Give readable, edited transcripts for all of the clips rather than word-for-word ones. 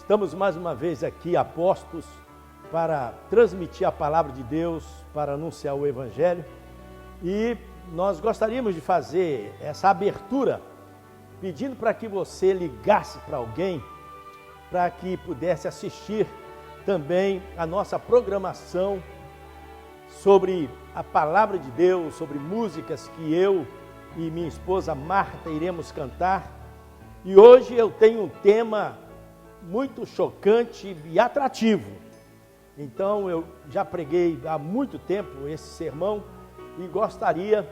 Estamos mais uma vez aqui, apostos, para transmitir a palavra de Deus, para anunciar o Evangelho. E nós gostaríamos de fazer essa abertura, pedindo para que você ligasse para alguém, para que pudesse assistir também a nossa programação sobre a palavra de Deus, sobre músicas que eu e minha esposa Marta iremos cantar. E hoje eu tenho um tema muito chocante e atrativo. Então eu já preguei há muito tempo esse sermão e gostaria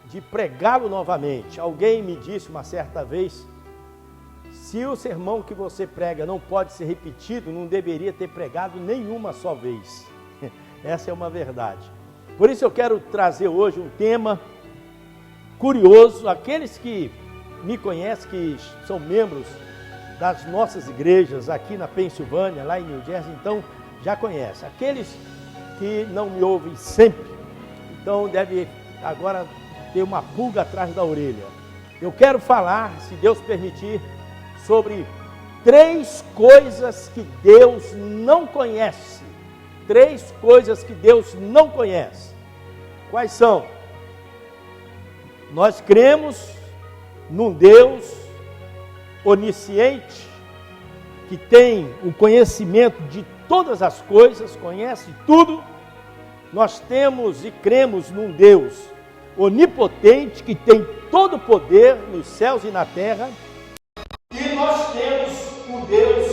de pregá-lo novamente. Alguém me disse uma certa vez: se o sermão que você prega não pode ser repetido, não deveria ter pregado nenhuma só vez. Essa é uma verdade. Por isso eu quero trazer hoje um tema curioso. Aqueles que me conhecem, que são membros das nossas igrejas aqui na Pensilvânia, lá em New Jersey, então já conhecem. Aqueles que não me ouvem sempre, então deve agora ter uma pulga atrás da orelha. Eu quero falar, se Deus permitir, sobre 3 coisas que Deus não conhece. 3 coisas que Deus não conhece. Quais são? Nós cremos num Deus onisciente, que tem o conhecimento de todas as coisas, conhece tudo. Nós temos e cremos num Deus onipotente, que tem todo o poder nos céus e na terra. E nós temos um Deus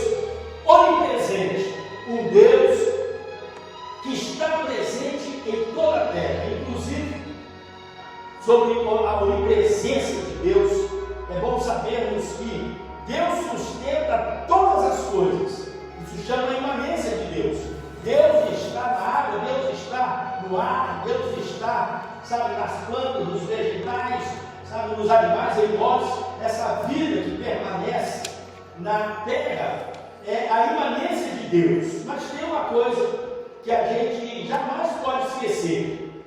onipresente, um Deus que está presente em toda a terra. Inclusive, sobre a onipresença de Deus, é bom sabermos que Deus sustenta todas as coisas. Isso chama a imanência de Deus. Deus está na água, Deus está no ar, Deus está, nas plantas, nos vegetais, nos animais, em nós. Essa vida que permanece na terra é a imanência de Deus. Mas tem uma coisa que a gente jamais pode esquecer: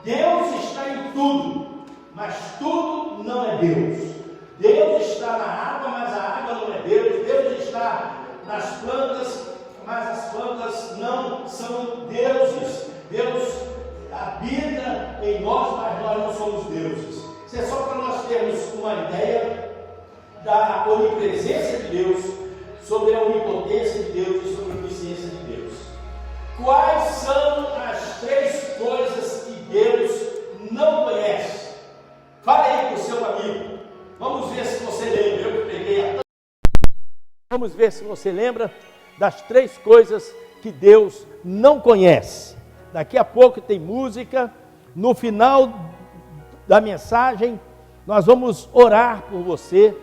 Deus está em tudo, mas tudo não é Deus. Deus está na água, mas a água não é Deus. Deus está nas plantas, mas as plantas não são deuses. Deus habita em nós, mas nós não somos deuses. Isso é só para nós termos uma ideia da onipresença de Deus, sobre a onipotência de Deus e sobre a onisciência de Deus. Quais são as 3 coisas que Deus não conhece? Fale aí com o seu amigo. Vamos ver se você lembra. Eu peguei a... Vamos ver se você lembra das 3 coisas que Deus não conhece. Daqui a pouco tem música. No final da mensagem, nós vamos orar por você.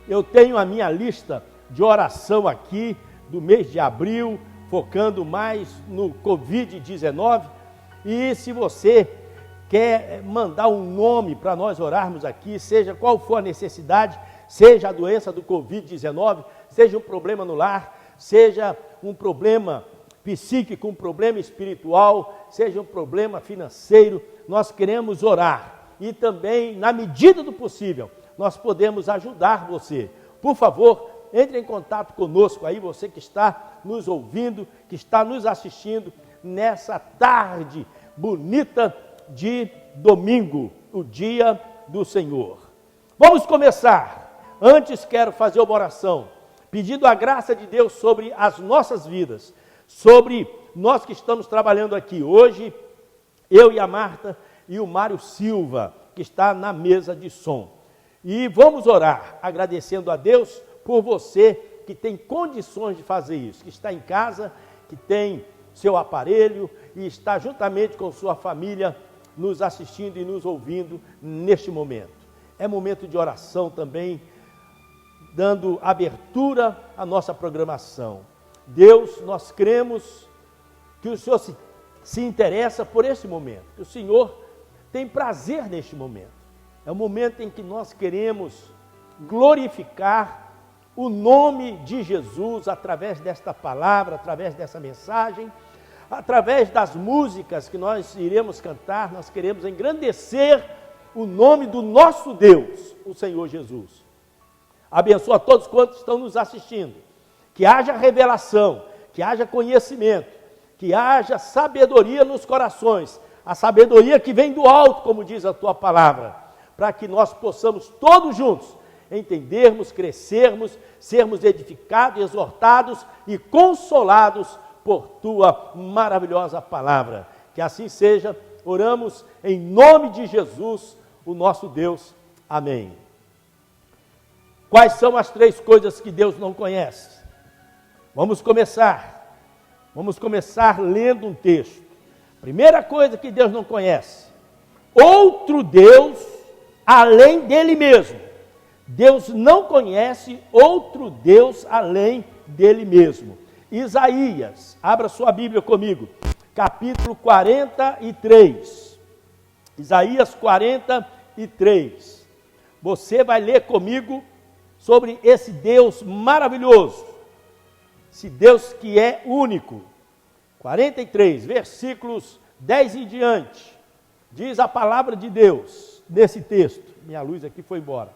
Eu tenho a minha lista de oração aqui do mês de abril, focando mais no Covid-19. E se você quer mandar um nome para nós orarmos aqui, seja qual for a necessidade, seja a doença do Covid-19, seja um problema no lar, seja um problema psíquico, um problema espiritual, seja um problema financeiro, nós queremos orar. E também, na medida do possível, nós podemos ajudar você. Por favor, entre em contato conosco aí, você que está nos ouvindo, que está nos assistindo nessa tarde bonita de domingo, o dia do Senhor. Vamos começar. Antes quero fazer uma oração, pedindo a graça de Deus sobre as nossas vidas, sobre nós que estamos trabalhando aqui hoje, eu e a Marta e o Mário Silva, que está na mesa de som. E vamos orar, agradecendo a Deus por você que tem condições de fazer isso, que está em casa, que tem seu aparelho e está juntamente com sua família nos assistindo e nos ouvindo neste momento. É momento de oração também, dando abertura à nossa programação. Deus, nós cremos que o Senhor se interessa por esse momento, que o Senhor tem prazer neste momento. É o momento em que nós queremos glorificar o nome de Jesus através desta palavra, através dessa mensagem, através das músicas que nós iremos cantar. Nós queremos engrandecer o nome do nosso Deus, o Senhor Jesus. Abençoa todos quantos estão nos assistindo, que haja revelação, que haja conhecimento, que haja sabedoria nos corações, a sabedoria que vem do alto, como diz a tua palavra, para que nós possamos todos juntos entendermos, crescermos, sermos edificados, exortados e consolados por tua maravilhosa palavra. Que assim seja, oramos em nome de Jesus, o nosso Deus. Amém. Quais são as 3 coisas que Deus não conhece? Vamos começar lendo um texto. Primeira coisa que Deus não conhece: outro Deus além dele mesmo. Deus não conhece outro Deus além dele mesmo. Isaías, abra sua Bíblia comigo, capítulo 43. Isaías 43. Você vai ler comigo sobre esse Deus maravilhoso, esse Deus que é único. 43, versículos 10 em diante, diz a palavra de Deus nesse texto. Minha luz aqui foi embora.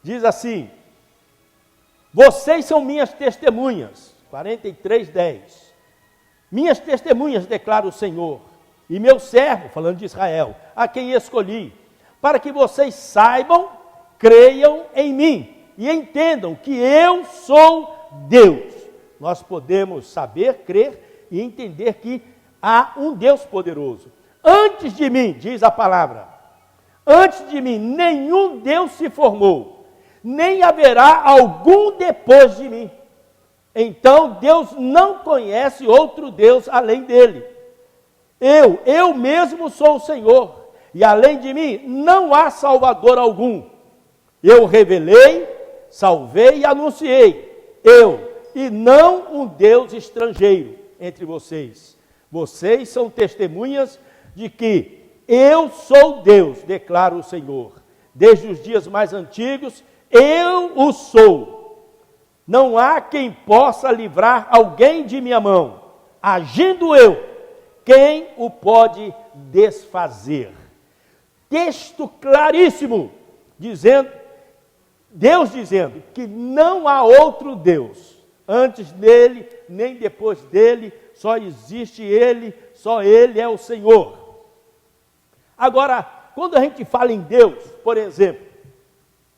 Diz assim: vocês são minhas testemunhas. 43, 10. Minhas testemunhas, declara o Senhor, e meu servo, falando de Israel, a quem escolhi, para que vocês saibam, creiam em mim e entendam que eu sou Deus. Nós podemos saber, crer e entender que há um Deus poderoso. Antes de mim, diz a palavra, antes de mim nenhum Deus se formou, nem haverá algum depois de mim. Então Deus não conhece outro Deus além dele. Eu mesmo sou o Senhor, e além de mim não há Salvador algum. Eu revelei, salvei e anunciei, e não um Deus estrangeiro entre vocês. Vocês são testemunhas de que eu sou Deus, declara o Senhor. Desde os dias mais antigos, eu o sou. Não há quem possa livrar alguém de minha mão. Agindo eu, quem o pode desfazer? Texto claríssimo, Deus dizendo que não há outro Deus antes dele, nem depois dele, só existe ele, só ele é o Senhor. Agora, quando a gente fala em Deus, por exemplo,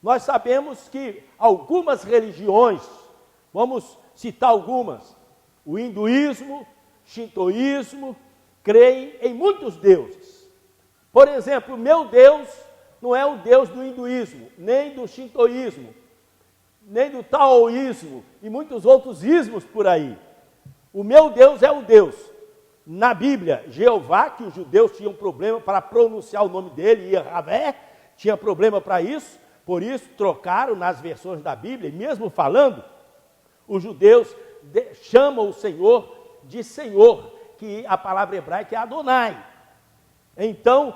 nós sabemos que algumas religiões, vamos citar algumas, o hinduísmo, shintoísmo, creem em muitos deuses. Por exemplo, o meu Deus não é o Deus do hinduísmo, nem do shintoísmo, nem do taoísmo e muitos outros ismos por aí. O meu Deus é o Deus. Na Bíblia, Jeová, que os judeus tinham problema para pronunciar o nome dele, Yahvé, tinha problema para isso, por isso trocaram nas versões da Bíblia, e mesmo falando, os judeus chamam o Senhor de Senhor, que a palavra hebraica é Adonai. Então,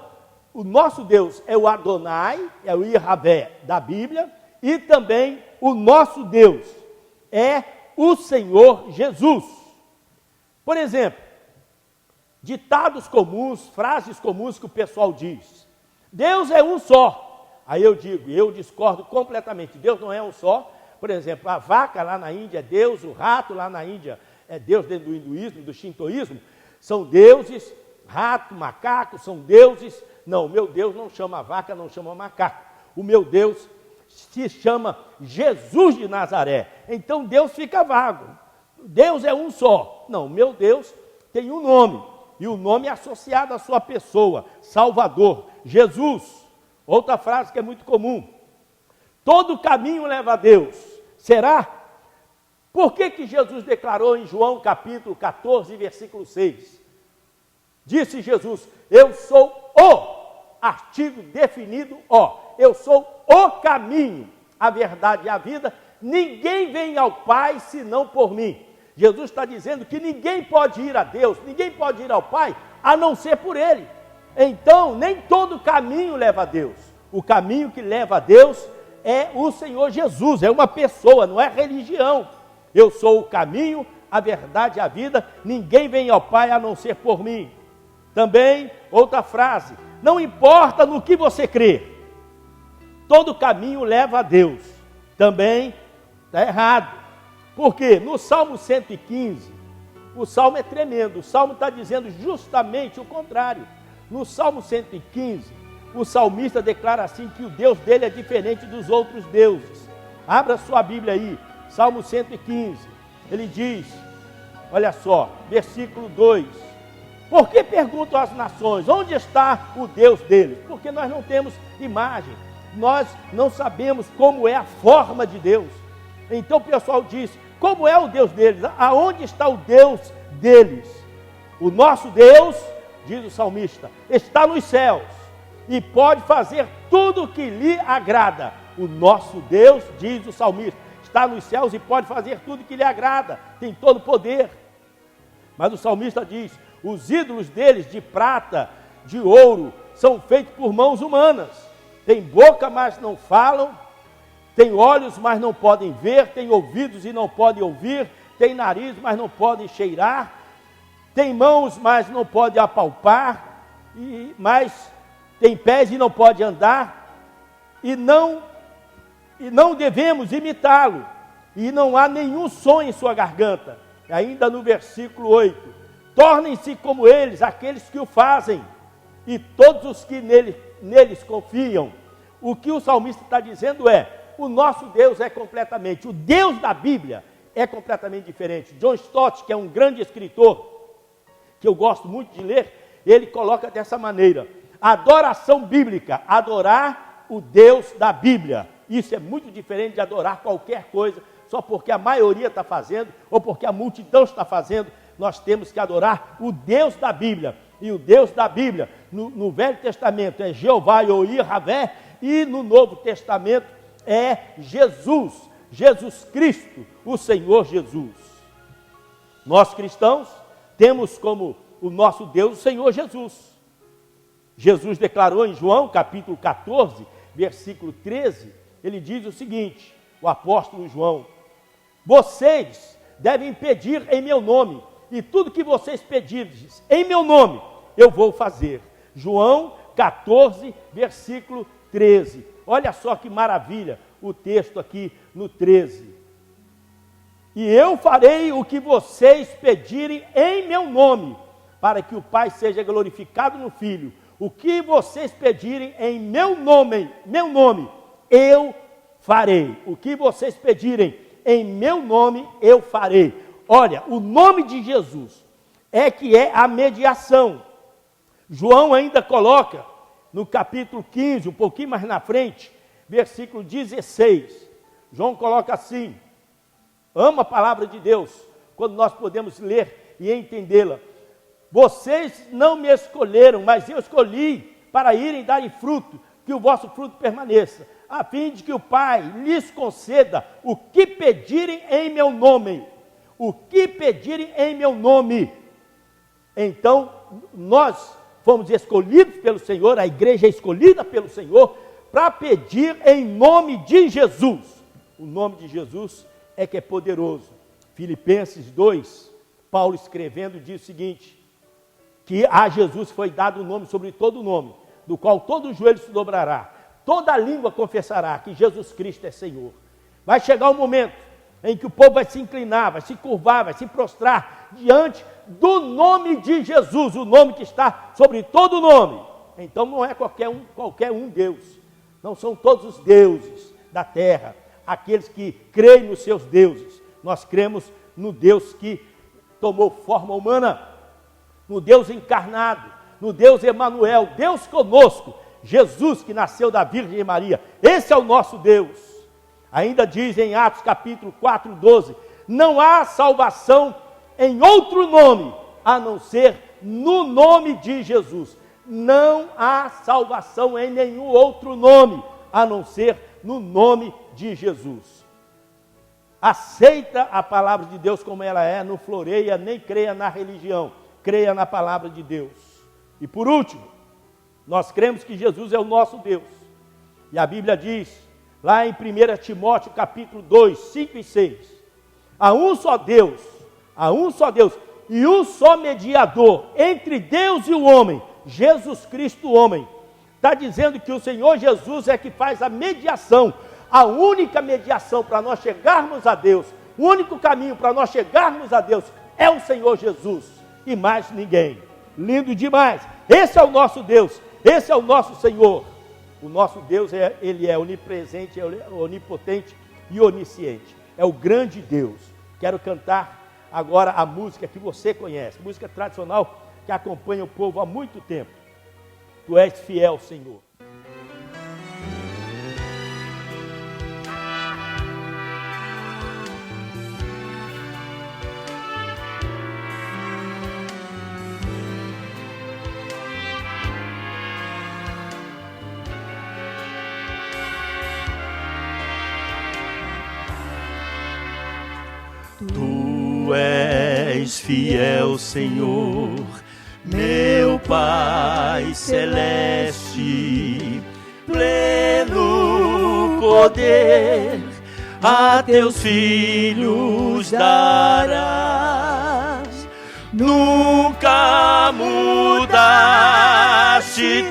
o nosso Deus é o Adonai, é o Yahvé da Bíblia, e também o nosso Deus é o Senhor Jesus. Por exemplo, ditados comuns, frases comuns que o pessoal diz. Deus é um só. Aí eu digo, eu discordo completamente. Deus não é um só. Por exemplo, a vaca lá na Índia é Deus, o rato lá na Índia é Deus dentro do hinduísmo, do shintoísmo. São deuses, rato, macaco, são deuses. Não, o meu Deus não chama vaca, não chama macaco. O meu Deus se chama Jesus de Nazaré. Então Deus fica vago. Deus é um só. Não, meu Deus tem um nome. E o nome é associado à sua pessoa, Salvador, Jesus. Outra frase que é muito comum. Todo caminho leva a Deus. Será? Por que Jesus declarou em João capítulo 14, versículo 6? Disse Jesus, eu sou o, artigo definido o. Eu sou o caminho, a verdade e a vida. Ninguém vem ao Pai senão por mim. Jesus está dizendo que ninguém pode ir a Deus, ninguém pode ir ao Pai, a não ser por Ele. Então, nem todo caminho leva a Deus. O caminho que leva a Deus é o Senhor Jesus, é uma pessoa, não é religião. Eu sou o caminho, a verdade e a vida, ninguém vem ao Pai a não ser por mim. Também, outra frase, não importa no que você crê, todo caminho leva a Deus. Também está errado. Porque no Salmo 115, o Salmo é tremendo, o Salmo está dizendo justamente o contrário. No Salmo 115, o salmista declara assim que o Deus dele é diferente dos outros deuses. Abra sua Bíblia aí, Salmo 115, ele diz, olha só, versículo 2, por que perguntam as nações, onde está o Deus deles? Porque nós não temos imagem, nós não sabemos como é a forma de Deus. Então o pessoal diz, como é o Deus deles? Aonde está o Deus deles? O nosso Deus, diz o salmista, está nos céus e pode fazer tudo o que lhe agrada. O nosso Deus, diz o salmista, está nos céus e pode fazer tudo o que lhe agrada, tem todo o poder. Mas o salmista diz, os ídolos deles de prata, de ouro, são feitos por mãos humanas. Tem boca, mas não falam, tem olhos, mas não podem ver, tem ouvidos e não podem ouvir, tem nariz, mas não podem cheirar, tem mãos, mas não podem apalpar, mas tem pés e não pode andar, e não devemos imitá-lo, e não há nenhum som em sua garganta. Ainda no versículo 8, tornem-se como eles, aqueles que o fazem, e todos os que neles confiam. O que o salmista está dizendo é, o nosso Deus é completamente, o Deus da Bíblia é completamente diferente. John Stott, que é um grande escritor, que eu gosto muito de ler, ele coloca dessa maneira, adoração bíblica, adorar o Deus da Bíblia. Isso é muito diferente de adorar qualquer coisa, só porque a maioria está fazendo, ou porque a multidão está fazendo. Nós temos que adorar o Deus da Bíblia. E o Deus da Bíblia, no Velho Testamento, é Jeová Yoirhavé, e no Novo Testamento é Jesus, Jesus Cristo, o Senhor Jesus. Nós cristãos temos como o nosso Deus o Senhor Jesus. Jesus declarou em João capítulo 14, versículo 13, ele diz o seguinte, o apóstolo João, vocês devem pedir em meu nome, e tudo que vocês pedirem em meu nome, eu vou fazer. João 14, versículo 13. Olha só que maravilha o texto aqui no 13. E eu farei o que vocês pedirem em meu nome, para que o Pai seja glorificado no Filho. O que vocês pedirem em meu nome, eu farei. O que vocês pedirem em meu nome, eu farei. Olha, o nome de Jesus é que é a mediação. João ainda coloca no capítulo 15, um pouquinho mais na frente, versículo 16. João coloca assim, ama a palavra de Deus, quando nós podemos ler e entendê-la. Vocês não me escolheram, mas eu escolhi para irem darem fruto, que o vosso fruto permaneça, a fim de que o Pai lhes conceda o que pedirem em meu nome. O que pedirem em meu nome. Então, nós fomos escolhidos pelo Senhor, a igreja é escolhida pelo Senhor, para pedir em nome de Jesus. O nome de Jesus é que é poderoso. Filipenses 2, Paulo escrevendo diz o seguinte, que a Jesus foi dado o nome sobre todo nome, do qual todo joelho se dobrará, toda língua confessará que Jesus Cristo é Senhor. Vai chegar um momento em que o povo vai se inclinar, vai se curvar, vai se prostrar diante do nome de Jesus, o nome que está sobre todo nome. Então não é qualquer um Deus, não são todos os deuses da terra, aqueles que creem nos seus deuses. Nós cremos no Deus que tomou forma humana, no Deus encarnado, no Deus Emanuel, Deus conosco, Jesus que nasceu da Virgem Maria. Esse é o nosso Deus. Ainda diz em Atos capítulo 4, 12, não há salvação em outro nome, a não ser no nome de Jesus. Não há salvação em nenhum outro nome, a não ser no nome de Jesus. Aceita a palavra de Deus como ela é, não floreia, nem creia na religião, creia na palavra de Deus. E por último, nós cremos que Jesus é o nosso Deus. E a Bíblia diz, lá em 1 Timóteo capítulo 2, 5 e 6, há um só Deus, e um só mediador entre Deus e o homem, Jesus Cristo o homem. Está dizendo que o Senhor Jesus é que faz a mediação, a única mediação para nós chegarmos a Deus, O único caminho para nós chegarmos a Deus é o Senhor Jesus e mais ninguém. Lindo demais. Esse é o nosso Deus, esse é o nosso Senhor. O nosso Deus, ele é onipresente, é onipotente e onisciente. É o grande Deus. Quero cantar agora a música que você conhece, música tradicional que acompanha o povo há muito tempo. Tu és fiel, Senhor. Tu és fiel, Senhor, meu Pai celeste, pleno poder a teus filhos darás. Nunca mudaste,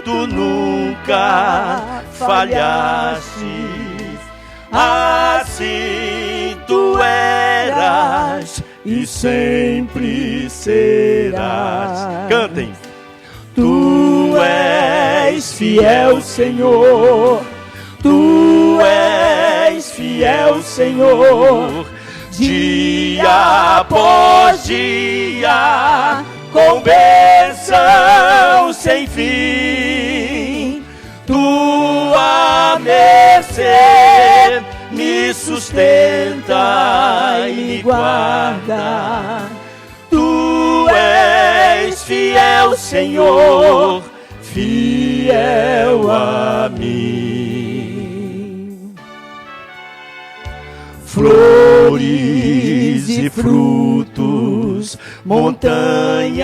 tu nunca falhaste. Assim tu eras e sempre serás. Cantem. Tu és fiel, Senhor. Tu és fiel, Senhor. Dia após dia, com bênção sem fim. Tua mercê me sustenta e me guarda. Tu és fiel, Senhor, fiel a mim. Flores e frutos, montanhas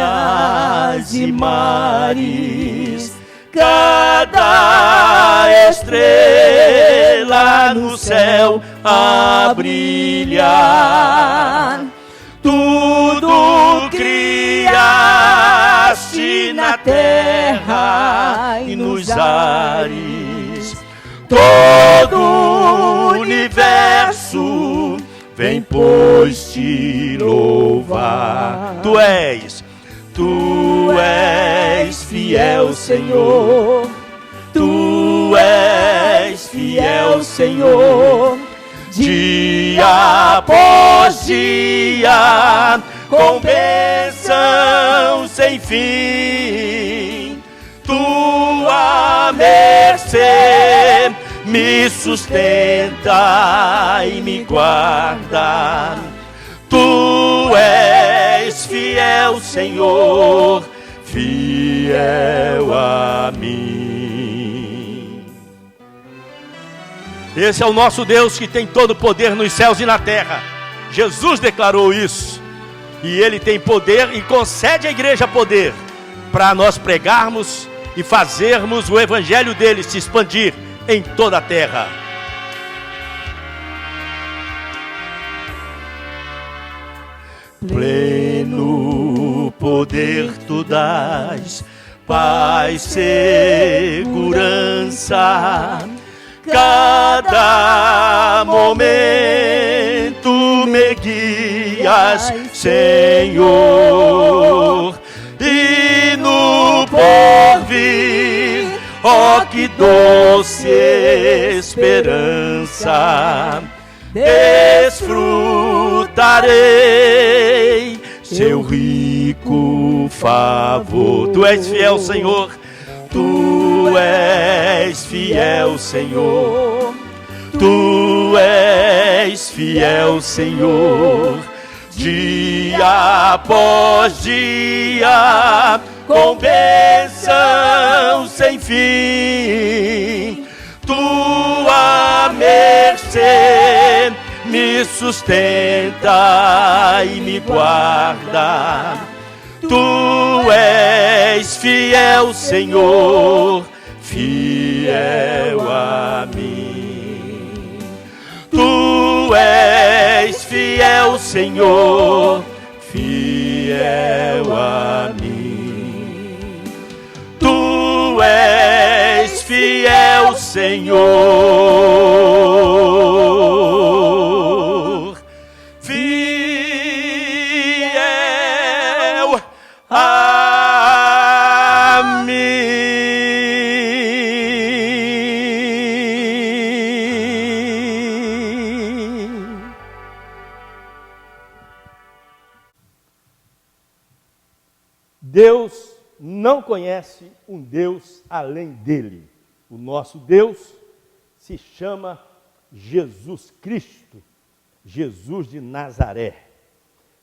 e mares, cada estrela no céu a brilhar. Tudo criaste na terra e nos ares. Todo o universo vem, pois, te louvar. Tu és fiel, Senhor. Tu és fiel, Senhor. Dia após dia, com bênção sem fim. Tua mercê me sustenta e me guarda. Tu és fiel, Senhor, fiel a mim. Esse é o nosso Deus que tem todo o poder nos céus e na terra. Jesus declarou isso. E Ele tem poder e concede à igreja poder para nós pregarmos e fazermos o evangelho dele se expandir em toda a terra. Pleno poder tu dás, paz, segurança. Cada momento me guias, Senhor. E no porvir, ó que doce esperança, desfrutarei seu rico favor. Tu és fiel, Senhor. Tu és fiel, Senhor. Tu és fiel, Senhor. Dia após dia, com bênção sem fim. Tua mercê me sustenta e me guarda. Tu és fiel, Senhor, fiel a mim. Tu és fiel, Senhor, fiel a mim. Tu és fiel, Senhor, fiel Deus não conhece um Deus além dele. O nosso Deus se chama Jesus Cristo, Jesus de Nazaré.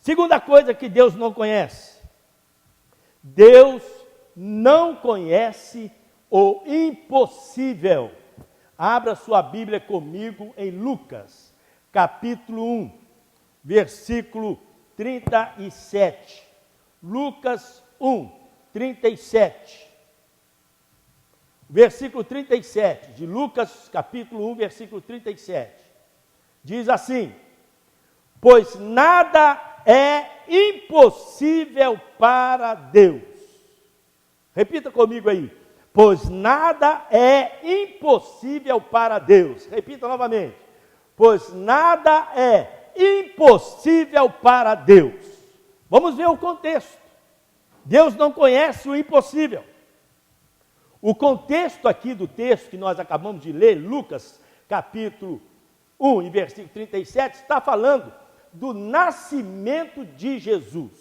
Segunda coisa que Deus não conhece. Deus não conhece o impossível. Abra sua Bíblia comigo em Lucas, capítulo 1, versículo 37. Lucas 1, 37. Versículo 37, de Lucas, capítulo 1, versículo 37. Diz assim: pois nada é impossível para Deus. Repita comigo aí. Pois nada é impossível para Deus. Repita novamente. Pois nada é impossível para Deus. Vamos ver o contexto. Deus não conhece o impossível. O contexto aqui do texto que nós acabamos de ler, Lucas, capítulo 1, e versículo 37, está falando do nascimento de Jesus.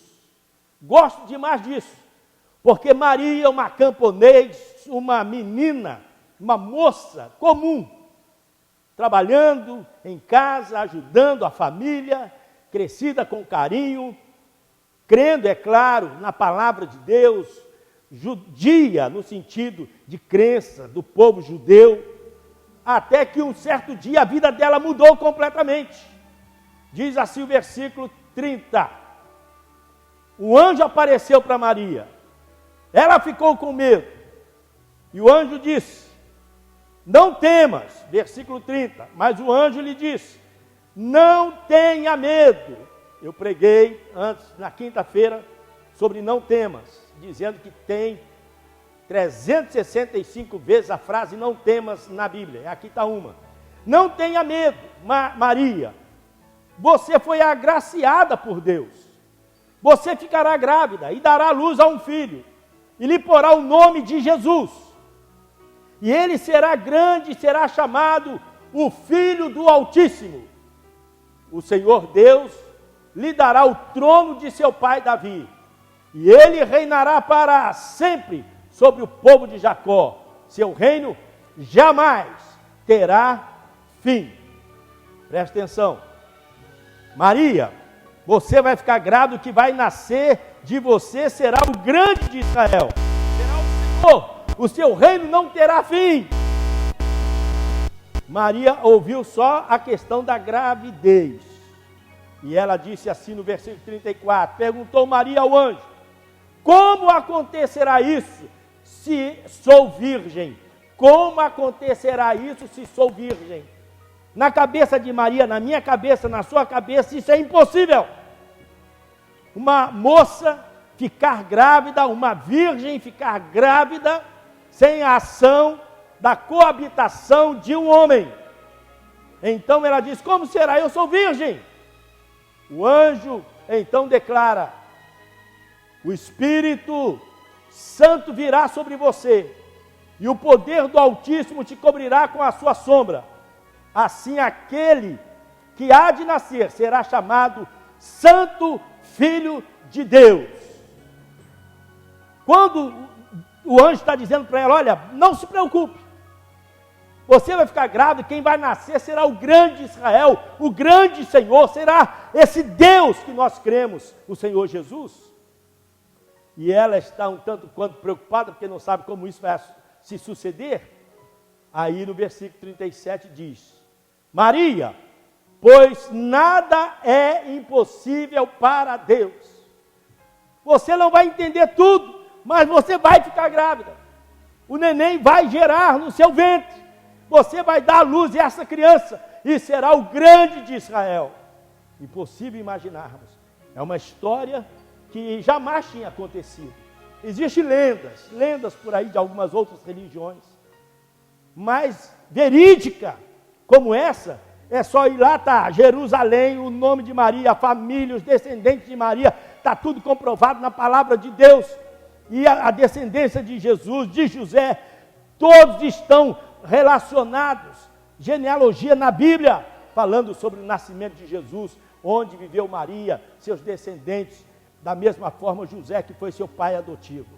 Gosto demais disso, porque Maria, uma camponês, uma menina, uma moça comum, trabalhando em casa, ajudando a família, crescida com carinho, crendo, é claro, na palavra de Deus, judia no sentido de crença do povo judeu, até que um certo dia a vida dela mudou completamente. Diz assim o versículo 30. O anjo apareceu para Maria. Ela ficou com medo. E o anjo disse: não temas. Versículo 30. Mas o anjo lhe disse: não tenha medo. Eu preguei antes, na quinta-feira, sobre não temas, dizendo que tem 365 vezes a frase não temas na Bíblia. Aqui está uma. Não tenha medo, Maria. Você foi agraciada por Deus. Você ficará grávida e dará luz a um filho. E lhe porá o nome de Jesus. E ele será grande e será chamado o Filho do Altíssimo. O Senhor Deus lhe dará o trono de seu pai Davi. E ele reinará para sempre sobre o povo de Jacó. Seu reino jamais terá fim. Presta atenção. Maria, você vai ficar grávida, o que vai nascer de você será o grande de Israel. Será o Senhor. O seu reino não terá fim. Maria ouviu só a questão da gravidez. E ela disse assim no versículo 34, perguntou Maria ao anjo: como acontecerá isso se sou virgem? Como acontecerá isso se sou virgem? Na cabeça de Maria, na minha cabeça, na sua cabeça, isso é impossível. Uma moça ficar grávida, uma virgem ficar grávida, sem a ação da coabitação de um homem. Então ela diz: como será? Eu sou virgem. O anjo então declara: o Espírito Santo virá sobre você, e o poder do Altíssimo te cobrirá com a sua sombra. Assim aquele que há de nascer será chamado Santo Filho de Deus. Quando o anjo está dizendo para ela: olha, não se preocupe, você vai ficar grávida, quem vai nascer será o grande Israel, o grande Senhor, será esse Deus que nós cremos, o Senhor Jesus. E ela está um tanto quanto preocupada, porque não sabe como isso vai se suceder. Aí no versículo 37 diz: Maria, pois nada é impossível para Deus. Você não vai entender tudo, mas você vai ficar grávida. O neném vai gerar no seu ventre. Você vai dar à luz a essa criança e será o grande de Israel. Impossível imaginarmos. É uma história que jamais tinha acontecido. Existem lendas por aí de algumas outras religiões. Mas verídica como essa, é só ir lá, tá, Jerusalém, o nome de Maria, a família, os descendentes de Maria, está tudo comprovado na palavra de Deus. E a descendência de Jesus, de José, todos estão relacionados. Genealogia na Bíblia, falando sobre o nascimento de Jesus, onde viveu Maria, seus descendentes, Da mesma forma, José, que foi seu pai adotivo.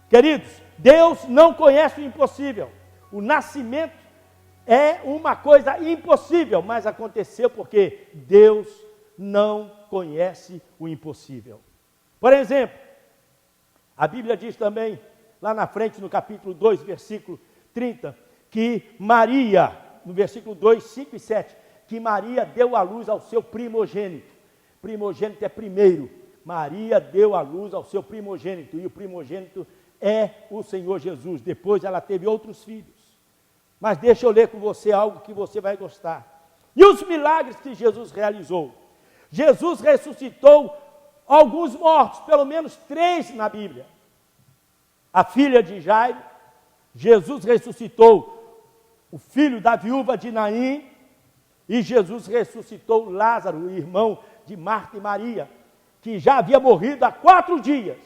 Queridos, Deus não conhece o impossível. O nascimento é uma coisa impossível, mas aconteceu porque Deus não conhece o impossível. Por exemplo, a Bíblia diz também, lá na frente, no capítulo 2, versículo 30, que Maria, no versículo 2, 5 e 7, que Maria deu à luz ao seu primogênito. Primogênito é primeiro. Maria deu à luz ao seu primogênito, e o primogênito é o Senhor Jesus. Depois ela teve outros filhos. Mas deixa eu ler com você algo que você vai gostar. E os milagres que Jesus realizou? Jesus ressuscitou alguns mortos, pelo menos 3 na Bíblia. A filha de Jairo, Jesus ressuscitou o filho da viúva de Naim, e Jesus ressuscitou Lázaro, o irmão de Marta e Maria, que já havia morrido há 4 dias.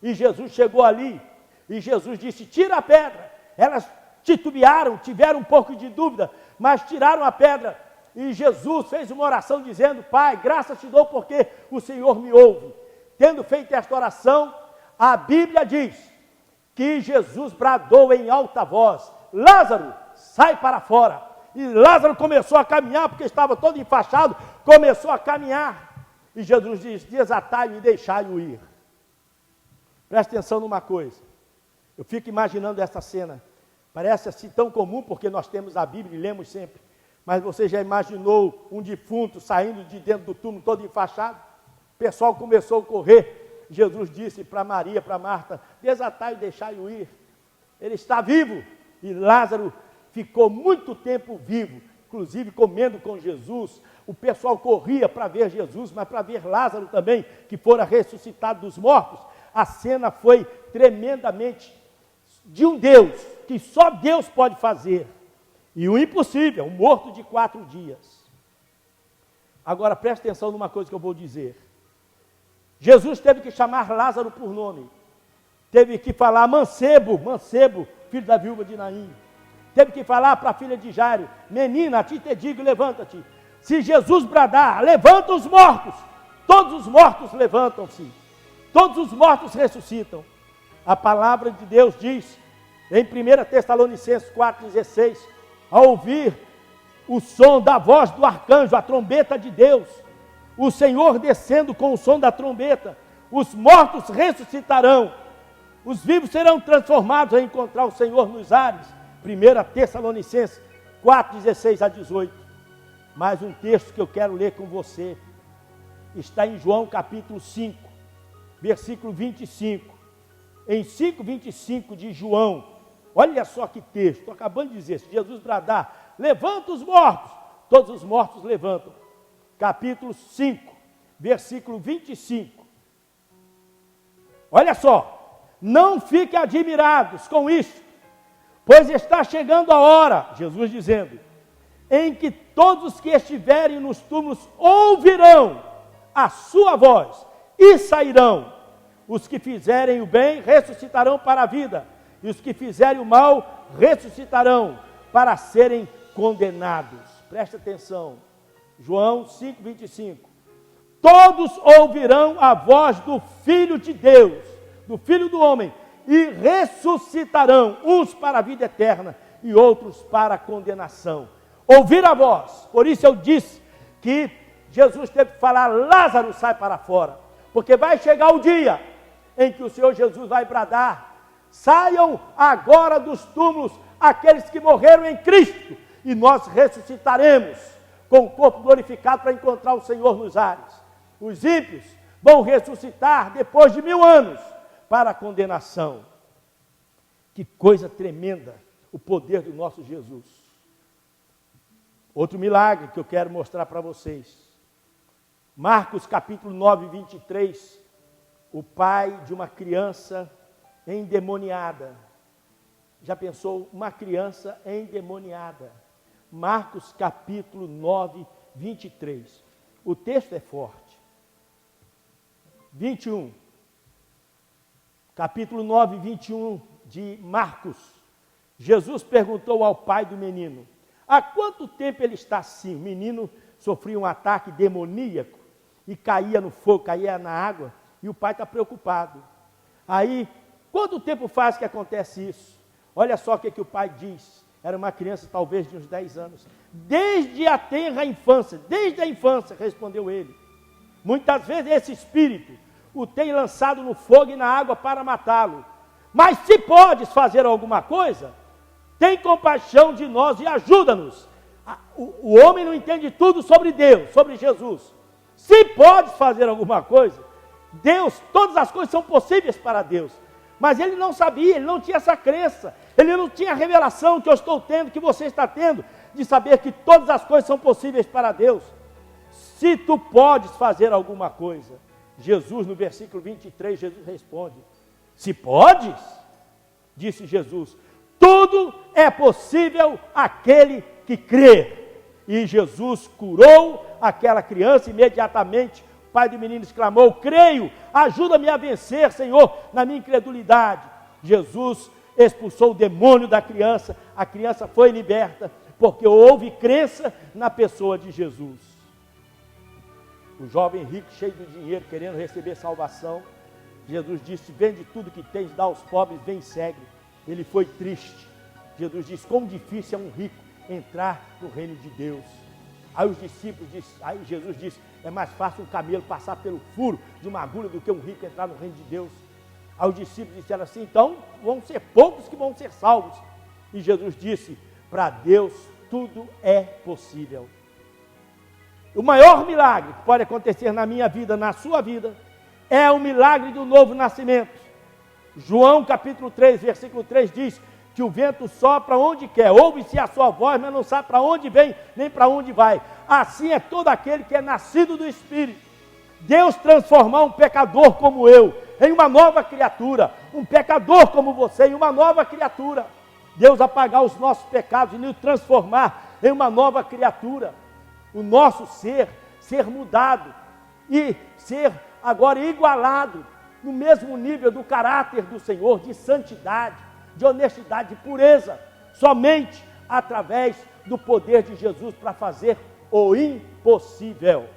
E Jesus chegou ali, e Jesus disse, tira a pedra. Elas titubearam, tiveram um pouco de dúvida, mas tiraram a pedra. E Jesus fez uma oração dizendo, Pai, graças te dou porque o Senhor me ouve. Tendo feito esta oração, a Bíblia diz que Jesus bradou em alta voz, Lázaro, sai para fora. E Lázaro começou a caminhar, porque estava todo enfaixado, começou a caminhar. E Jesus diz, desatai-o e deixai-o ir. Presta atenção numa coisa. Eu fico imaginando essa cena. Parece assim tão comum, porque nós temos a Bíblia e lemos sempre. Mas você já imaginou um defunto saindo de dentro do túmulo todo enfaixado? O pessoal começou a correr. Jesus disse para Maria, para Marta, desatai e deixai-o ir. Ele está vivo. E Lázaro ficou muito tempo vivo, inclusive comendo com Jesus. O pessoal corria para ver Jesus, mas para ver Lázaro também, que fora ressuscitado dos mortos. A cena foi tremendamente de um Deus, que só Deus pode fazer. E o impossível, um morto de 4 dias. Agora preste atenção numa coisa que eu vou dizer. Jesus teve que chamar Lázaro por nome. Teve que falar, mancebo, filho da viúva de Naim. Teve que falar para a filha de Jairo, menina, a ti te digo, levanta-te. Se Jesus bradar, levanta os mortos. Todos os mortos levantam-se. Todos os mortos ressuscitam. A palavra de Deus diz, em 1 Tessalonicenses 4,16, ao ouvir o som da voz do arcanjo, a trombeta de Deus, o Senhor descendo com o som da trombeta, os mortos ressuscitarão, os vivos serão transformados a encontrar o Senhor nos ares. 1 Tessalonicenses 4,16 a 18. Mais um texto que eu quero ler com você, está em João capítulo 5, versículo 25. Em 5,25 de João, olha só que texto, estou acabando de dizer, se Jesus bradar, levanta os mortos, todos os mortos levantam. Capítulo 5, versículo 25. Olha só, não fiquem admirados com isso, pois está chegando a hora, Jesus dizendo, em que todos os que estiverem nos túmulos ouvirão a sua voz e sairão. Os que fizerem o bem ressuscitarão para a vida, e os que fizerem o mal ressuscitarão para serem condenados. Presta atenção, João 5,25. Todos ouvirão a voz do Filho de Deus, do Filho do Homem, e ressuscitarão, uns para a vida eterna e outros para a condenação. Ouvir a voz, por isso eu disse que Jesus teve que falar, Lázaro, sai para fora, porque vai chegar o dia em que o Senhor Jesus vai bradar, saiam agora dos túmulos aqueles que morreram em Cristo, e nós ressuscitaremos com o corpo glorificado para encontrar o Senhor nos ares. Os ímpios vão ressuscitar depois de 1000 anos para a condenação. Que coisa tremenda o poder do nosso Jesus. Outro milagre que eu quero mostrar para vocês. Marcos capítulo 9, 23. O pai de uma criança endemoniada. Já pensou? Uma criança endemoniada. Marcos capítulo 9, 23. O texto é forte. 21. Capítulo 9, 21 de Marcos. Jesus perguntou ao pai do menino, há quanto tempo ele está assim? O menino sofreu um ataque demoníaco e caía no fogo, caía na água, e o pai está preocupado. Aí, quanto tempo faz que acontece isso? Olha só o que o pai diz. Era uma criança talvez de uns 10 anos. Desde a tenra infância, desde a infância, respondeu ele. Muitas vezes esse espírito o tem lançado no fogo e na água para matá-lo. Mas se podes fazer alguma coisa, tem compaixão de nós e ajuda-nos. O homem não entende tudo sobre Deus, sobre Jesus. Se podes fazer alguma coisa, Deus, todas as coisas são possíveis para Deus. Mas ele não sabia, ele não tinha essa crença, ele não tinha a revelação que eu estou tendo, que você está tendo, de saber que todas as coisas são possíveis para Deus. Se tu podes fazer alguma coisa, Jesus, no versículo 23, Jesus responde: se podes, disse Jesus, tudo é possível àquele que crê. E Jesus curou aquela criança imediatamente. O pai do menino exclamou: creio, ajuda-me a vencer, Senhor, na minha incredulidade. Jesus expulsou o demônio da criança, a criança foi liberta, porque houve crença na pessoa de Jesus. O jovem rico, cheio de dinheiro, querendo receber salvação, Jesus disse: vende tudo que tens, dá aos pobres, vem e segue. Ele foi triste. Jesus disse: quão difícil é um rico entrar no reino de Deus. Aí os discípulos aí Jesus disse: é mais fácil um camelo passar pelo furo de uma agulha do que um rico entrar no reino de Deus. Aí os discípulos disseram assim: então vão ser poucos que vão ser salvos. E Jesus disse: para Deus tudo é possível. O maior milagre que pode acontecer na minha vida, na sua vida, é o milagre do novo nascimento. João capítulo 3, versículo 3 diz que o vento sopra onde quer, ouve-se a sua voz, mas não sabe para onde vem, nem para onde vai. Assim é todo aquele que é nascido do Espírito. Deus transformar um pecador como eu em uma nova criatura, um pecador como você em uma nova criatura. Deus apagar os nossos pecados e nos transformar em uma nova criatura. O nosso ser mudado e ser agora igualado no mesmo nível do caráter do Senhor, de santidade, de honestidade, de pureza, somente através do poder de Jesus para fazer o impossível.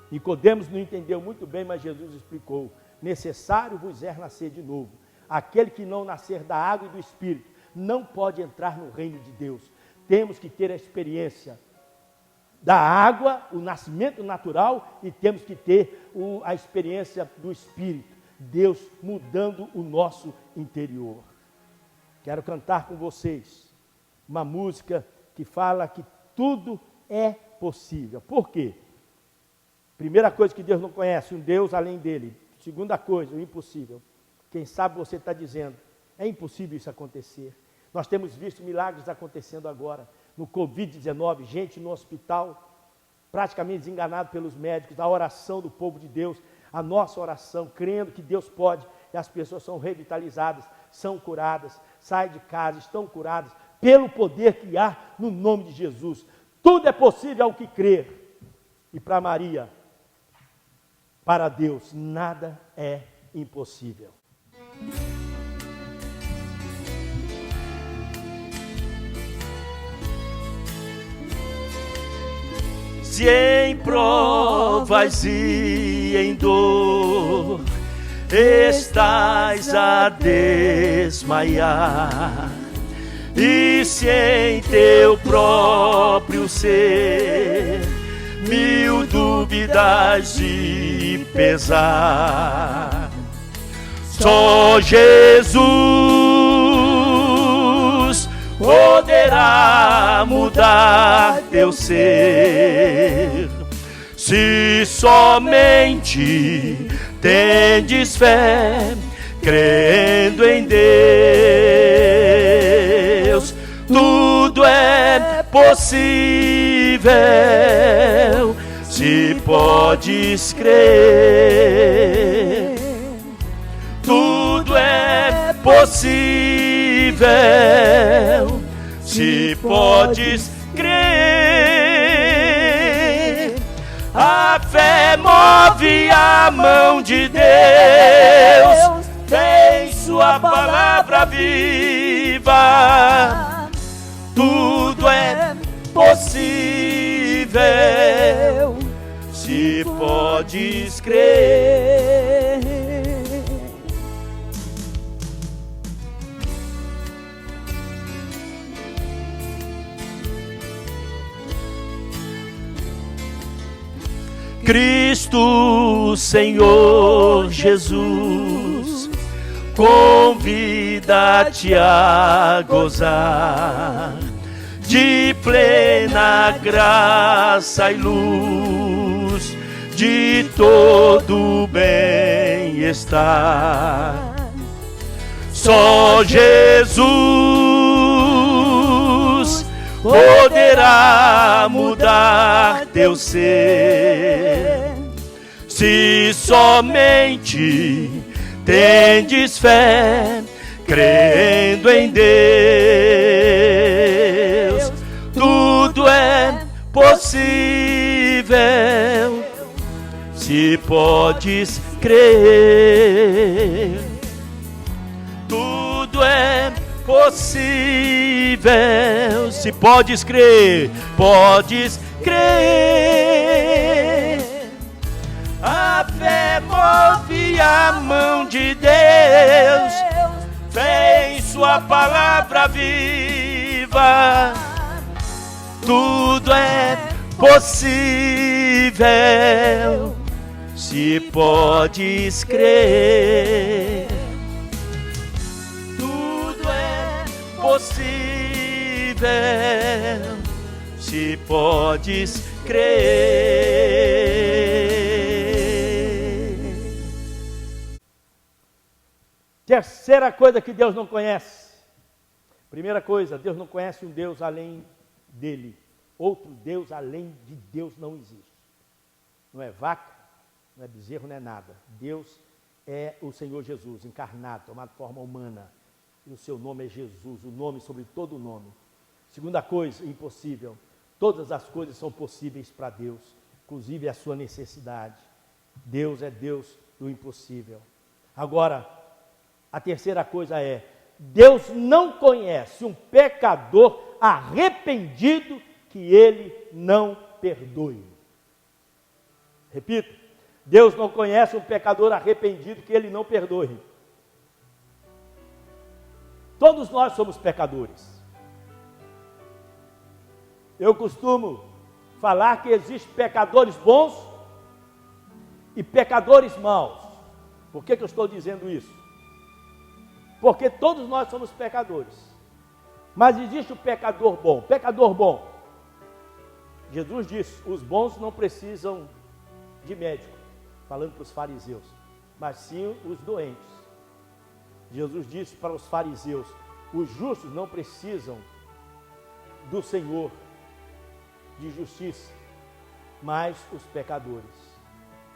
Nicodemos não entendeu muito bem, mas Jesus explicou: necessário vos é nascer de novo. Aquele que não nascer da água e do Espírito não pode entrar no reino de Deus. Temos que ter a experiência da água, o nascimento natural, e temos que ter a experiência do Espírito, Deus mudando o nosso interior. Quero cantar com vocês uma música que fala que tudo é possível. Por quê? Primeira coisa que Deus não conhece, um Deus além dele. Segunda coisa, o impossível. Quem sabe você está dizendo: é impossível isso acontecer. Nós temos visto milagres acontecendo agora. No Covid-19, gente no hospital, praticamente desenganado pelos médicos, a oração do povo de Deus, a nossa oração, crendo que Deus pode, e as pessoas são revitalizadas, são curadas, saem de casa, estão curadas, pelo poder que há no nome de Jesus. Tudo é possível ao que crer. E para Maria, para Deus, nada é impossível. Se em provas e em dor estás a desmaiar, e se em teu próprio ser mil dúvidas de pesar, só Jesus poderá mudar teu ser. Se somente tendes fé, crendo em Deus, tudo é possível. Se podes crer, tudo é possível. Se podes crer, a fé move a mão de Deus, tem sua palavra viva. Tudo é possível. se podes crer. Cristo, Senhor Jesus, convida-te a gozar de plena graça e luz, de todo bem-estar. Só Jesus poderá mudar teu ser, se somente tendes fé, crendo em Deus, tudo é possível, se podes crer. Tudo é possível, se podes crer, podes crer. A fé move a mão de Deus, vem sua palavra viva. Tudo é possível, se podes crer. Tudo é possível, se podes crer. Terceira coisa que Deus não conhece. Primeira coisa, Deus não conhece um Deus além dele. Outro Deus além de Deus não existe. Não é vaca, não é bezerro, não é nada. Deus é o Senhor Jesus, encarnado, tomado forma humana. E o seu nome é Jesus, o nome sobre todo o nome. Segunda coisa, impossível. Todas as coisas são possíveis para Deus, inclusive a sua necessidade. Deus é Deus do impossível. Agora, a terceira coisa é, Deus não conhece um pecador arrependido que ele não perdoe. Repito, Deus não conhece um pecador arrependido que ele não perdoe. Todos nós somos pecadores. Eu costumo falar que existem pecadores bons e pecadores maus. Por que eu estou dizendo isso? Porque todos nós somos pecadores. Mas existe o pecador bom. Pecador bom. Jesus disse, os bons não precisam de médico, falando para os fariseus, mas sim os doentes. Jesus disse para os fariseus, os justos não precisam do Senhor de justiça, mas os pecadores.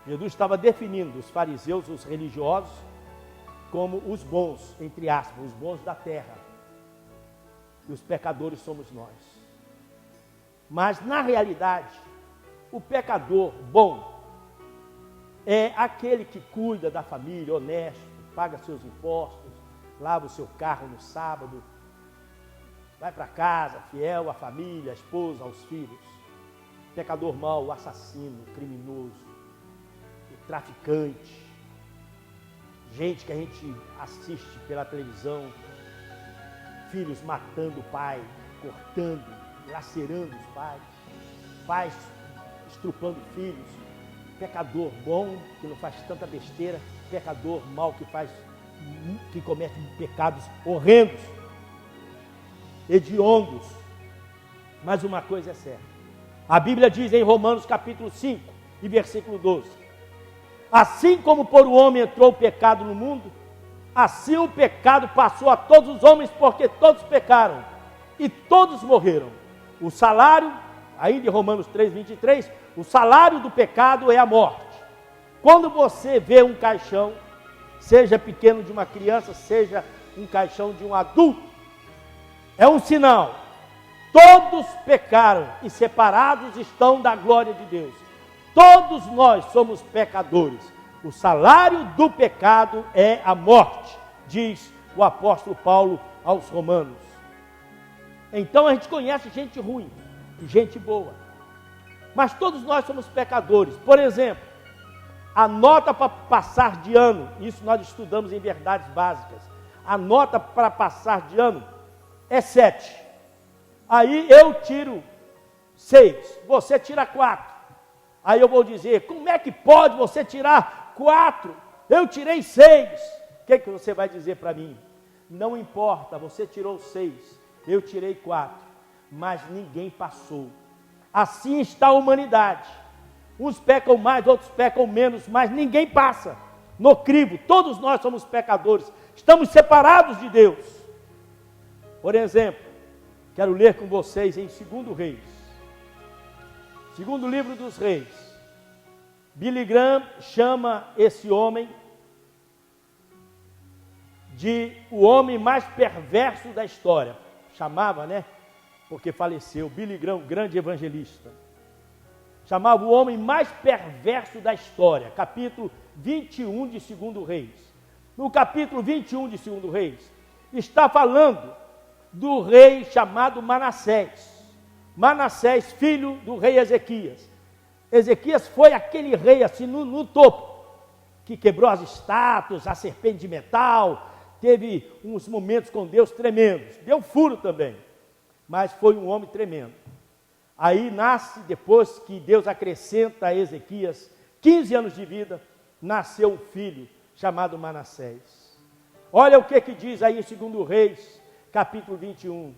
Jesus estava definindo os fariseus, os religiosos, como os bons, entre aspas, os bons da terra. E os pecadores somos nós. Mas, na realidade, o pecador bom é aquele que cuida da família, honesto, paga seus impostos, lava o seu carro no sábado, vai para casa, fiel à família, à esposa, aos filhos. Pecador mau, o assassino, o criminoso, o traficante, gente que a gente assiste pela televisão, filhos matando o pai, cortando, lacerando os pais, pais estrupando filhos, pecador bom que não faz tanta besteira, pecador mau que comete pecados horrendos, hediondos. Mas uma coisa é certa, a Bíblia diz em Romanos capítulo 5 e versículo 12, assim como por o homem entrou o pecado no mundo, assim o pecado passou a todos os homens, porque todos pecaram e todos morreram. O salário, ainda em Romanos 3, 23, o salário do pecado é a morte. Quando você vê um caixão, seja pequeno de uma criança, seja um caixão de um adulto, é um sinal. Todos pecaram e separados estão da glória de Deus. Todos nós somos pecadores. O salário do pecado é a morte, diz o apóstolo Paulo aos Romanos. Então a gente conhece gente ruim e gente boa. Mas todos nós somos pecadores. Por exemplo, a nota para passar de ano, isso nós estudamos em verdades básicas, a nota para passar de ano é 7. Aí eu tiro 6, você tira 4. Aí eu vou dizer, como é que pode você tirar 4? Eu tirei 6. O que você vai dizer para mim? Não importa, você tirou 6, eu tirei 4, mas ninguém passou. Assim está a humanidade. Uns pecam mais, outros pecam menos, mas ninguém passa no crivo. Todos nós somos pecadores, estamos separados de Deus. Por exemplo, quero ler com vocês em 2 Reis, segundo livro dos Reis. Billy Graham chama esse homem de o homem mais perverso da história. Chamava, né? Porque faleceu. Billy Graham, grande evangelista. Chamava o homem mais perverso da história. Capítulo 21 de 2 Reis. No capítulo 21 de 2 Reis, está falando do rei chamado Manassés. Manassés, filho do rei Ezequias. Ezequias foi aquele rei assim no topo, que quebrou as estátuas, a serpente de metal, teve uns momentos com Deus tremendos. Deu furo também, mas foi um homem tremendo. Aí nasce, depois que Deus acrescenta a Ezequias 15 anos de vida, nasceu um filho chamado Manassés. Olha o que diz aí em 2 Reis, capítulo 21.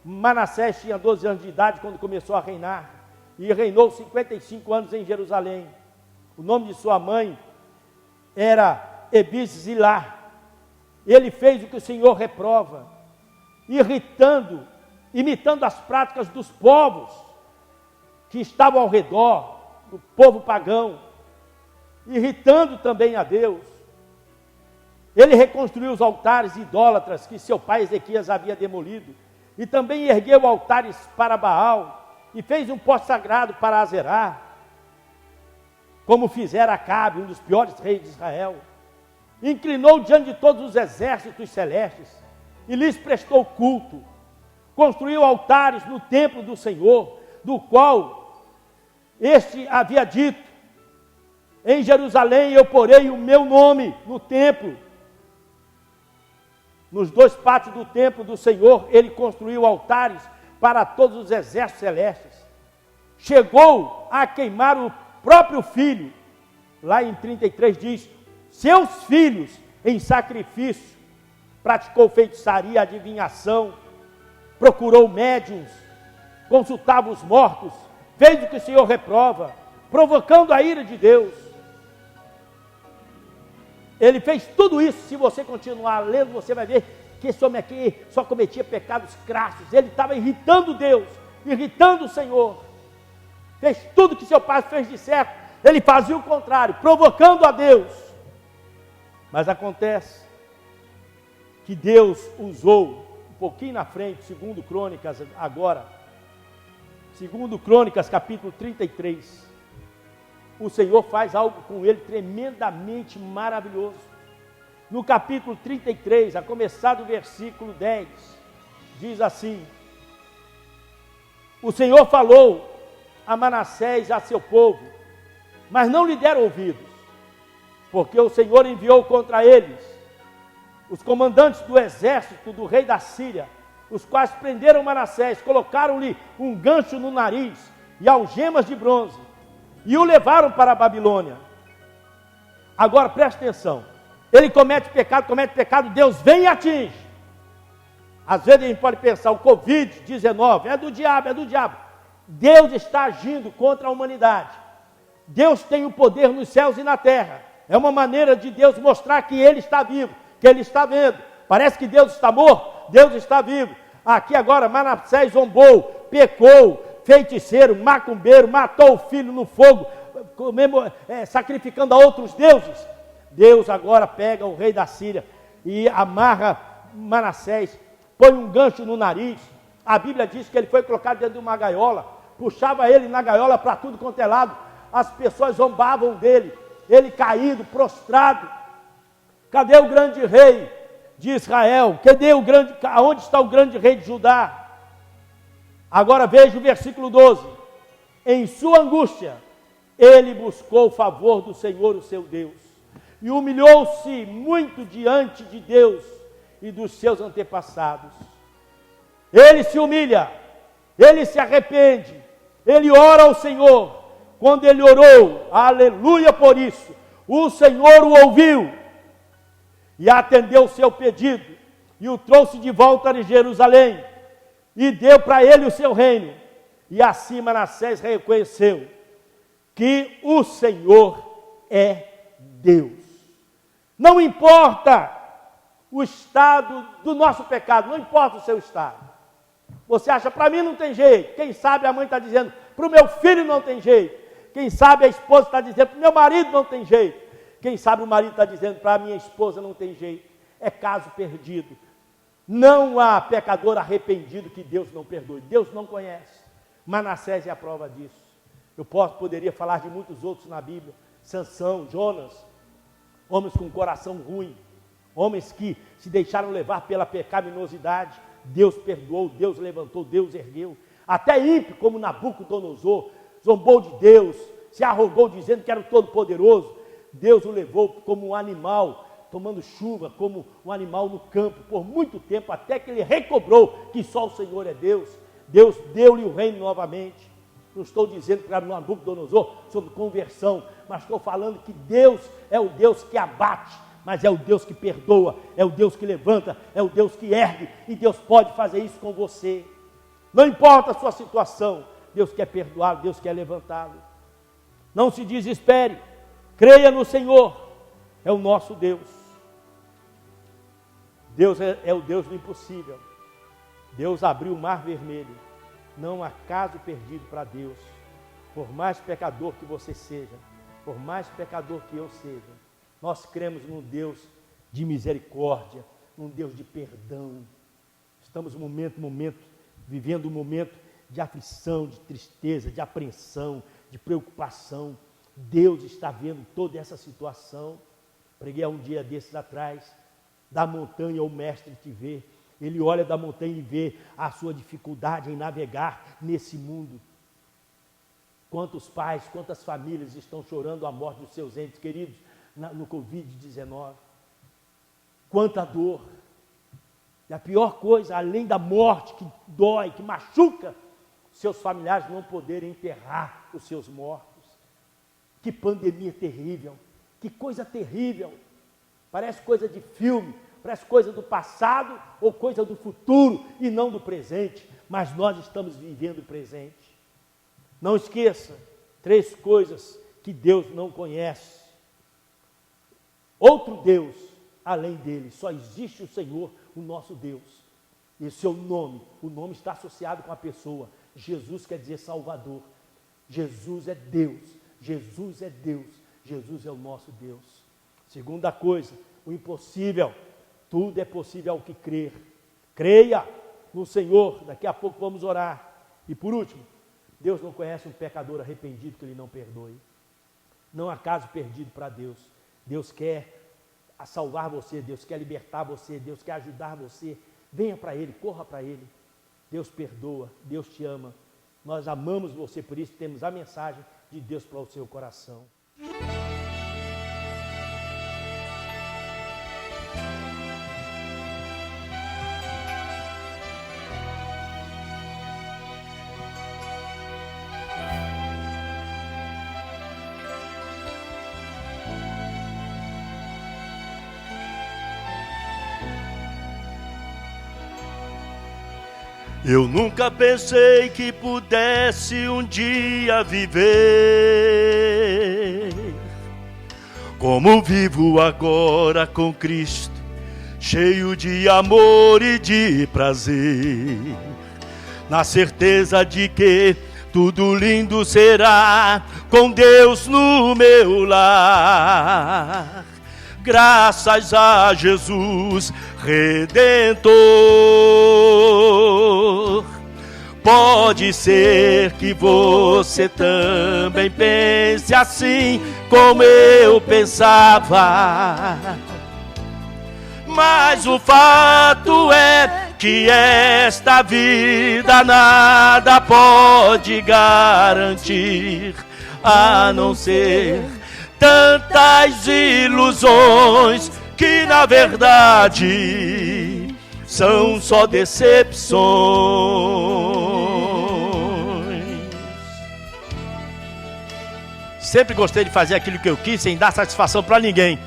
Manassés tinha 12 anos de idade quando começou a reinar, e reinou 55 anos em Jerusalém. O nome de sua mãe era Ebizilá. Ele fez o que o Senhor reprova, imitando as práticas dos povos que estavam ao redor, do povo pagão, irritando também a Deus. Ele reconstruiu os altares idólatras que seu pai Ezequias havia demolido, e também ergueu altares para Baal, e fez um poste sagrado para Azerá, como fizera Acabe, um dos piores reis de Israel. Inclinou diante de todos os exércitos celestes, e lhes prestou culto. Construiu altares no templo do Senhor, do qual este havia dito: em Jerusalém eu porei o meu nome no templo. Nos 2 pátios do templo do Senhor, ele construiu altares para todos os exércitos celestes. Chegou a queimar o próprio filho. Lá em 33 diz: seus filhos em sacrifício. Praticou feitiçaria, adivinhação, procurou médiuns, consultava os mortos, fez o que o Senhor reprova, provocando a ira de Deus. Ele fez tudo isso. Se você continuar lendo, você vai ver que esse homem aqui só cometia pecados crassos. Ele estava irritando Deus, irritando o Senhor. Fez tudo que seu pai fez de certo, ele fazia o contrário, provocando a Deus. Mas acontece que Deus usou, um pouquinho na frente, 2 Crônicas agora, 2 Crônicas capítulo 33, o Senhor faz algo com ele tremendamente maravilhoso. No capítulo 33, a começar do versículo 10, diz assim: o Senhor falou a Manassés e a seu povo, mas não lhe deram ouvidos, porque o Senhor enviou contra eles os comandantes do exército do rei da Síria, os quais prenderam Manassés, colocaram-lhe um gancho no nariz e algemas de bronze, e o levaram para a Babilônia. Agora preste atenção, ele comete pecado, Deus vem e atinge. Às vezes a gente pode pensar, o Covid-19 é do diabo. Deus está agindo contra a humanidade. Deus tem o poder nos céus e na terra. É uma maneira de Deus mostrar que Ele está vivo, que Ele está vendo. Parece que Deus está morto, Deus está vivo. Aqui agora Manassés zombou, pecou, feiticeiro, macumbeiro, matou o filho no fogo, sacrificando a outros deuses. Deus agora pega o rei da Síria e amarra Manassés, põe um gancho no nariz. A Bíblia diz que ele foi colocado dentro de uma gaiola, puxava ele na gaiola para tudo quanto é lado. As pessoas zombavam dele, ele caído, prostrado. Cadê o grande rei de Israel? Aonde está o grande rei de Judá? Agora veja o versículo 12. em sua angústia, ele buscou o favor do Senhor, o seu Deus, e humilhou-se muito diante de Deus e dos seus antepassados. Ele se humilha, ele se arrepende, ele ora ao Senhor. Quando ele orou, aleluia por isso, o Senhor o ouviu e atendeu o seu pedido e o trouxe de volta a Jerusalém e deu para ele o seu reino. E assim Manassés reconheceu que o Senhor é Deus. Não importa o estado do nosso pecado, não importa o seu estado. Você acha, para mim não tem jeito. Quem sabe a mãe está dizendo, para o meu filho não tem jeito. Quem sabe a esposa está dizendo, para o meu marido não tem jeito. Quem sabe o marido está dizendo, para a minha esposa não tem jeito. É caso perdido. Não há pecador arrependido que Deus não perdoe. Deus não conhece. Manassés é a prova disso. Eu poderia falar de muitos outros na Bíblia. Sansão, Jonas, homens com coração ruim, homens que se deixaram levar pela pecaminosidade. Deus perdoou, Deus levantou, Deus ergueu. Até ímpio, como Nabucodonosor, zombou de Deus, se arrogou dizendo que era o Todo-Poderoso. Deus o levou como um animal, tomando chuva, como um animal no campo, por muito tempo, até que ele recobrou que só o Senhor é Deus. Deus deu-lhe o reino novamente. Não estou dizendo para Nabucodonosor sobre conversão, mas estou falando que Deus é o Deus que abate, mas é o Deus que perdoa, é o Deus que levanta, é o Deus que ergue, e Deus pode fazer isso com você. Não importa a sua situação, Deus quer perdoá-lo, Deus quer levantá-lo. Não se desespere, creia no Senhor, é o nosso Deus. Deus é o Deus do impossível. Deus abriu o mar vermelho. Não há caso perdido para Deus. Por mais pecador que você seja, por mais pecador que eu seja, nós cremos num Deus de misericórdia, num Deus de perdão. Estamos vivendo um momento de aflição, de tristeza, de apreensão, de preocupação. Deus está vendo toda essa situação. Preguei há um dia desses atrás, da montanha o mestre te vê. Ele olha da montanha e vê a sua dificuldade em navegar nesse mundo. Quantos pais, quantas famílias estão chorando a morte dos seus entes queridos no Covid-19. Quanta dor. E a pior coisa, além da morte que dói, que machuca, seus familiares não poderem enterrar os seus mortos. Que pandemia terrível, que coisa terrível. Parece coisa de filme, parece coisa do passado ou coisa do futuro e não do presente. Mas nós estamos vivendo o presente. Não esqueça, 3 coisas que Deus não conhece. Outro Deus, além dele, só existe o Senhor, o nosso Deus. Esse é o nome está associado com a pessoa. Jesus quer dizer Salvador. Jesus é Deus, Jesus é Deus, Jesus é o nosso Deus. Segunda coisa, o impossível, tudo é possível ao que crer. Creia no Senhor, daqui a pouco vamos orar. E por último, Deus não conhece um pecador arrependido que Ele não perdoe. Não há caso perdido para Deus. Deus quer salvar você, Deus quer libertar você, Deus quer ajudar você. Venha para Ele, corra para Ele. Deus perdoa, Deus te ama. Nós amamos você, por isso temos a mensagem de Deus para o seu coração. Eu nunca pensei que pudesse um dia viver como vivo agora com Cristo, cheio de amor e de prazer, na certeza de que tudo lindo será com Deus no meu lar. Graças a Jesus Redentor. Pode ser que você também pense assim como eu pensava, mas o fato é que esta vida nada pode garantir, a não ser tantas ilusões que na verdade são só decepções. Sempre gostei de fazer aquilo que eu quis sem dar satisfação para ninguém.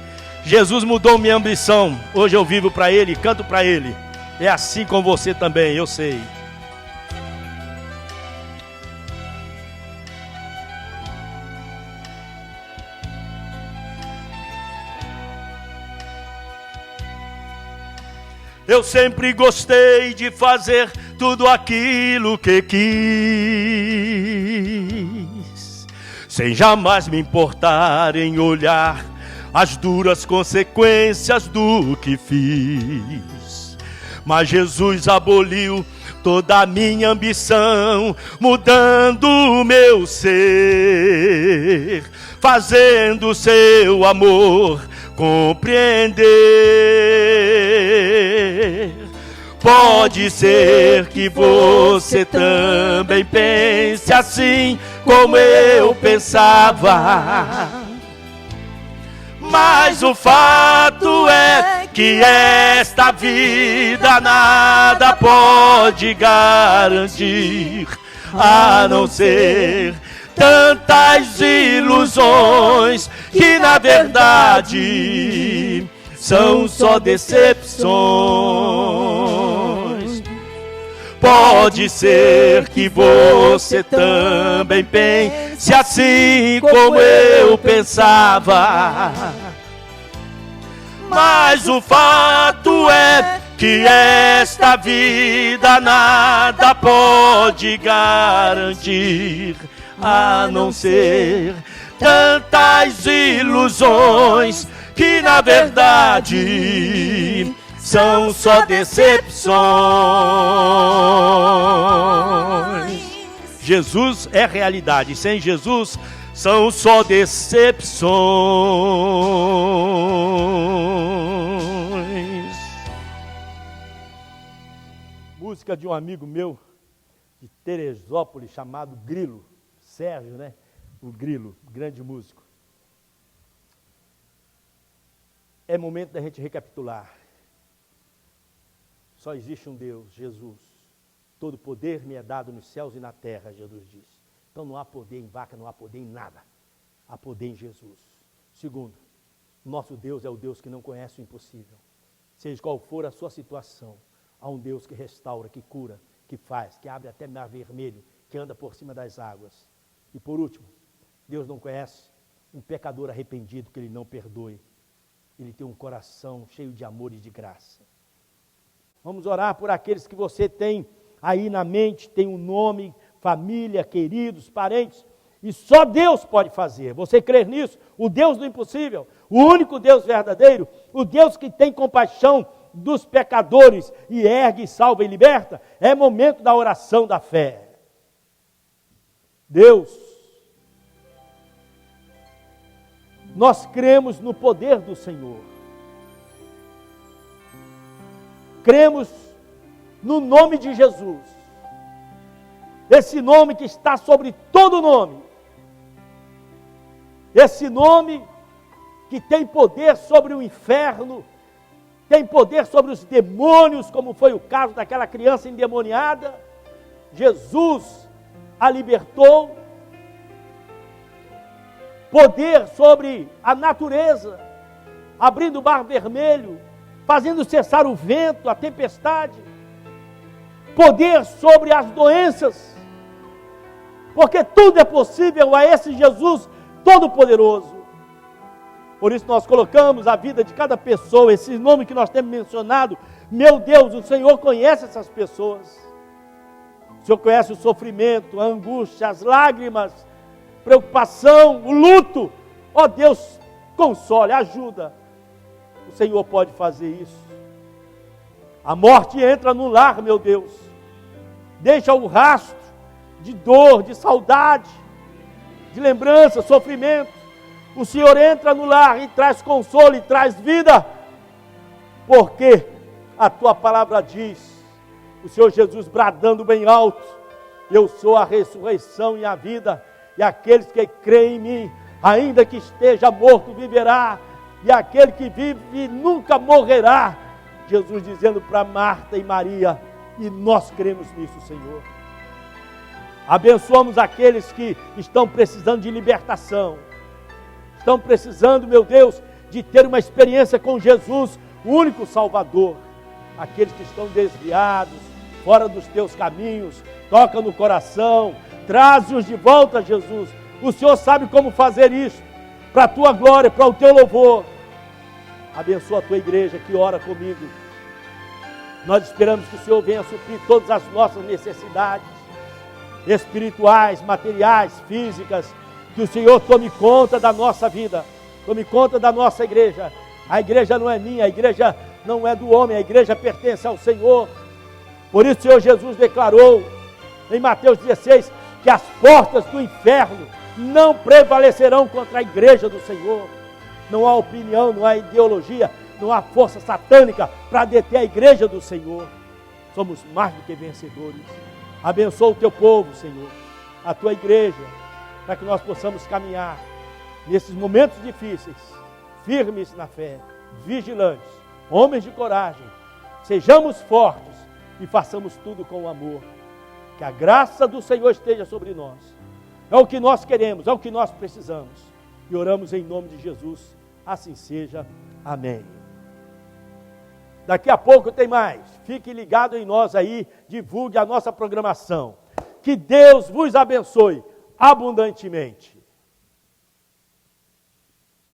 Jesus mudou minha ambição. Hoje eu vivo para Ele, canto para Ele. É assim com você também, eu sei. Eu sempre gostei de fazer tudo aquilo que quis, sem jamais me importar em olhar as duras consequências do que fiz. Mas Jesus aboliu toda a minha ambição, mudando o meu ser, fazendo seu amor compreender. Pode ser que você também pense assim como eu pensava, mas o fato é que esta vida nada pode garantir, a não ser tantas ilusões que na verdade são só decepções. Pode ser que você também pense assim como eu pensava, mas o fato é que esta vida nada pode garantir, a não ser tantas ilusões que na verdade são só decepções. Jesus é realidade, sem Jesus são só decepções. Música de um amigo meu de Teresópolis chamado Grilo, Sérgio, né? O Grilo, grande músico. É momento da gente recapitular. Só existe um Deus, Jesus. Todo poder me é dado nos céus e na terra, Jesus disse. Então não há poder em vaca, não há poder em nada. Há poder em Jesus. Segundo, nosso Deus é o Deus que não conhece o impossível. Seja qual for a sua situação, há um Deus que restaura, que cura, que faz, que abre até mar vermelho, que anda por cima das águas. E por último, Deus não conhece um pecador arrependido que Ele não perdoe. Ele tem um coração cheio de amor e de graça. Vamos orar por aqueles que você tem aí na mente, tem um nome, família, queridos, parentes, e só Deus pode fazer. Você crer nisso? O Deus do impossível, o único Deus verdadeiro, o Deus que tem compaixão dos pecadores e ergue, salva e liberta. É momento da oração da fé. Deus, nós cremos no poder do Senhor. Cremos no nome de Jesus. Esse nome que está sobre todo nome. Esse nome que tem poder sobre o inferno, tem poder sobre os demônios, como foi o caso daquela criança endemoniada. Jesus a libertou. Poder sobre a natureza, abrindo o mar vermelho, fazendo cessar o vento, a tempestade. Poder sobre as doenças, porque tudo é possível a esse Jesus Todo-Poderoso. Por isso nós colocamos a vida de cada pessoa, esse nome que nós temos mencionado. Meu Deus, o Senhor conhece essas pessoas. O Senhor conhece o sofrimento, a angústia, as lágrimas, preocupação, o luto. Ó Deus, console, ajuda. O Senhor pode fazer isso. A morte entra no lar, meu Deus. Deixa o rastro de dor, de saudade, de lembrança, sofrimento. O Senhor entra no lar e traz consolo e traz vida. Porque a tua palavra diz o Senhor Jesus bradando bem alto: eu sou a ressurreição e a vida, e aqueles que creem em mim, ainda que esteja morto, viverá, e aquele que vive nunca morrerá. Jesus dizendo para Marta e Maria, e nós cremos nisso, Senhor. Abençoamos aqueles que estão precisando de libertação, estão precisando, meu Deus, de ter uma experiência com Jesus, o único Salvador. Aqueles que estão desviados, fora dos teus caminhos, toca no coração, traz-os de volta, Jesus. O Senhor sabe como fazer isso, para a tua glória, para o teu louvor. Abençoa a tua igreja que ora comigo. Nós esperamos que o Senhor venha suprir todas as nossas necessidades espirituais, materiais, físicas. Que o Senhor tome conta da nossa vida, tome conta da nossa igreja. A igreja não é minha, a igreja não é do homem, a igreja pertence ao Senhor. Por isso o Senhor Jesus declarou em Mateus 16 que as portas do inferno não prevalecerão contra a igreja do Senhor. Não há opinião, não há ideologia, não há força satânica para deter a igreja do Senhor. Somos mais do que vencedores. Abençoa o teu povo, Senhor, a tua igreja, para que nós possamos caminhar nesses momentos difíceis, firmes na fé, vigilantes, homens de coragem. Sejamos fortes e façamos tudo com amor. Que a graça do Senhor esteja sobre nós. É o que nós queremos, é o que nós precisamos. E oramos em nome de Jesus. Assim seja. Amém. Daqui a pouco tem mais. Fique ligado em nós aí, divulgue a nossa programação. Que Deus vos abençoe abundantemente.